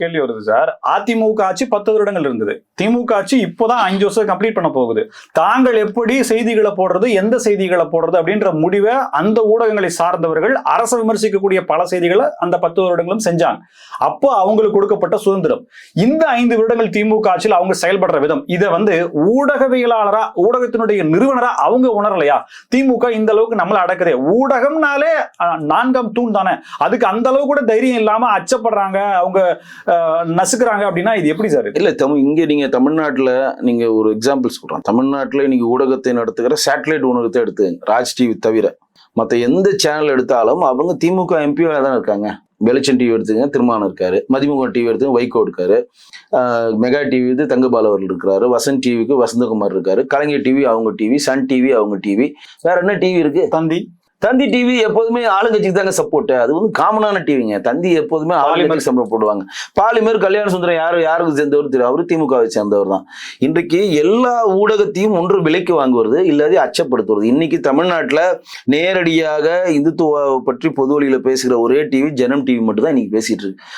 கேள்வி வருது சார். அதிமுக ஆட்சி 10 வருடங்கள் இருந்தது. திமுக ஆட்சி இப்போதான் 5 வருஷம் கம்ப்ளீட் பண்ண போகுது. தாங்கள் எப்படி செய்திகளை போடுறது, எந்த செய்திகளை போடுறது அப்படின்ற முடிவை அந்த ஊடகங்களை சார்ந்தவர்கள் அரசு விமர்சிக்கக்கூடிய பல செய்திகளை அந்த 10 வருடங்களும் செஞ்சாங்க. அப்போ அவங்களுக்கு கொடுக்கப்பட்ட சுதந்திரம். இந்த 5 வருடங்கள் திமுக ஆட்சியில் அவங்க செயல்படுற விதம், இதை ஊடகவியலாளரா, ஊடகத்தினுடைய நிறுவனரா அவங்க உணரலையா? திமுக இந்த அளவுக்கு நம்மள அடக்குதே, ஊடகம்னாலே 4ஆம் தூண் தானே, அதுக்கு அந்த அளவு கூட தைரியம் இல்லாம அச்சப்படுறாங்க, அவங்க நசுக்குறாங்க அப்படின்னா இது எப்படி சார்? இல்ல இங்க நீங்க தமிழ்நாட்டுல நீங்க ஒரு எக்ஸாம்பிள் சொல்றேன். தமிழ்நாட்டுல நீங்க ஊடகத்தை நடத்துகிற சேட்டலைட் ஊடகத்தை எடுத்து ராஜ் டிவி தவிர மத்த எந்த சேனல் எடுத்தாலும் அவங்க திமுக எம்பியா தான் இருக்காங்க. வெளிச்சம் டிவி எடுத்துங்க திருமாவளவன் இருக்காரு, மதிமுக டிவி எடுத்துங்க வைகோ இருக்காரு, மெகா டிவி தங்கபால் அவர்கள் இருக்கிறாரு, வசந்த் டிவிக்கு வசந்தகுமார் இருக்காரு, கலைஞர் டிவி அவங்க டிவி, சன் டிவி அவங்க டிவி, வேற என்ன டிவி இருக்கு? தந்தி டிவி எப்போதுமே ஆளுங்கட்சிக்கு தாங்க சப்போர்ட். அது காமனான டிவிங்க. தந்தி எப்போதுமே ஆளுங்கட்சிக்கு சப்போர்ட் போடுவாங்க. பாலிமர் கல்யாண சுந்தரம் யாருக்கு சேர்ந்தவர் தெரியும், அவரு திமுகவை சேர்ந்தவர் தான். இன்றைக்கு எல்லா ஊடகத்தையும் ஒன்று விலைக்கு வாங்குவது இல்லாத அச்சப்படுத்துவது. இன்னைக்கு தமிழ்நாட்டில் நேரடியாக இந்துத்துவ பற்றி பொது வழியில பேசுகிற ஒரே டிவி ஜனம் டிவி மட்டும் தான் இன்னைக்கு பேசிட்டு இருக்கு.